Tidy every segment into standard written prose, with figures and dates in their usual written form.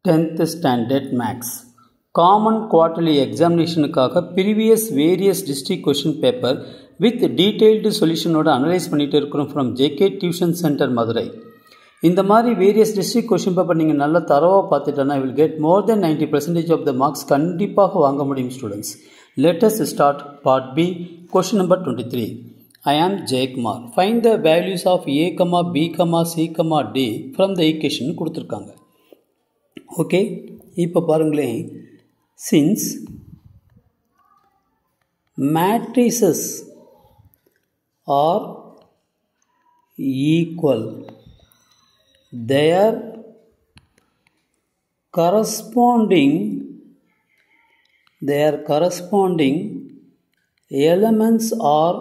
10th Standard Maths Common Quarterly Examinationக்காக previous various district question paper with detailed solution ஓட analyse பண்ணிட்டு இருக்கிறோம் from JK Tuition Center Madurai. இந்த மாதிரி various district question paper நீங்கள் நல்லா தரவாக பார்த்துட்டேன்னா will get more than 90% of the marks கண்டிப்பாக வாங்க முடியும் students. Let us start part B, question number 23. I am Jaykumar. Find the values of A, B, C, D from the equation கொடுத்துருக்காங்க. Okay, இப்போ பாருங்களேன், since matrices are equal, their corresponding elements are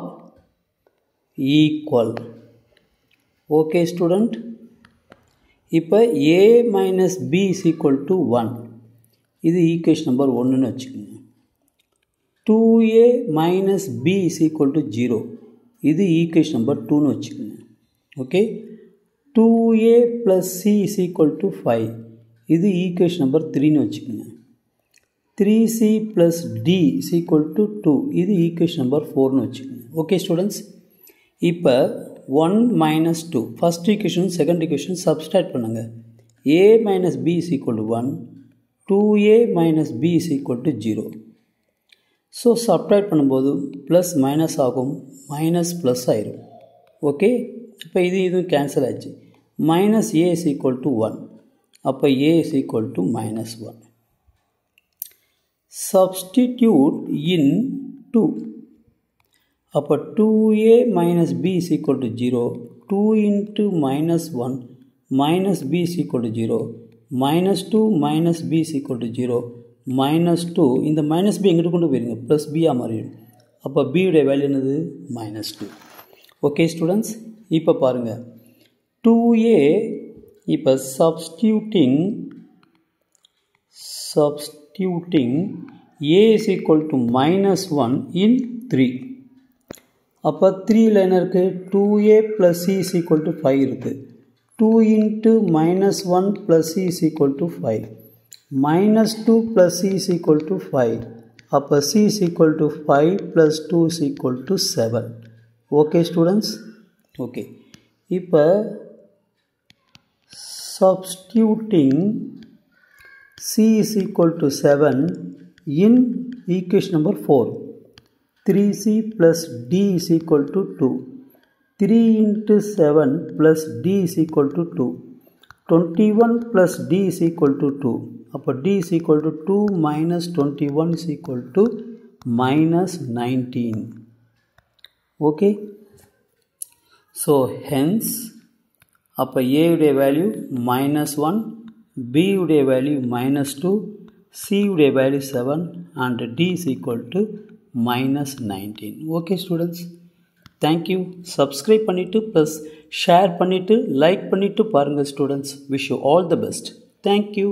equal. Okay student, இப்போ a minus b is equal to 1, இது equation number 1ன்னு வச்சுக்கோங்க. 2a minus b is equal to 0, இது equation number 2ன்னு வச்சுக்கோங்க. Okay, 2a plus c is equal to 5, இது equation number 3ன்னு வச்சுக்கோங்க. 3c plus d is equal to 2, இது equation number 4ன்னு வச்சுக்கோங்க. Okay students, இப்போ 1 minus 2, first equation second equation subtract பண்ணுங்க. a minus b is equal to 1, 2a minus b is equal to 0. So subtract பண்ணும்போது plus minus ஆகும், minus plus ஆயிரும். Okay, இப்போ இதுவும் cancel ஆச்சு. Minus a is equal to 1, அப்போ a is equal to minus 1. Substitute in 2, அப்போ 2a minus b is equal to 0, 2 into minus 1 minus b is equal to 0, minus 2 minus b is equal to 0, minus 2, இந்த minus b எங்கிட்ட கொண்டு போயிருங்க, plus b மாறிடும். அப்போ b உடைய value என்னது, minus 2. Okay students, இப்போ பாருங்கள் 2a, இப்போ substituting a is equal to minus 1 in 3. அப்போ 3ல் என்ன இருக்குது, 2a plus c is equal to 5 இருக்குது. 2 into minus 1 plus c is equal to 5. Minus 2 plus c is equal to 5. அப்போ c is equal to 5 plus 2 is equal to 7. Okay students, okay, இப்போ substituting c is equal to 7 in equation number 4. 3c plus d is equal to 2. 3 into 7 plus d is equal to 2. 21 plus d is equal to 2. அப்போ d is equal to 2 minus 21 is equal to minus 19. Okay. So hence, அப்போ a உடைய value minus 1, b உடைய value minus 2, c உடைய value 7 and d is equal to minus 19. Okay students, thank you. Subscribe பண்ணிட்டு plus share பண்ணிட்டு like பண்ணிட்டு பாருங்க students. Wish you all the best. Thank you.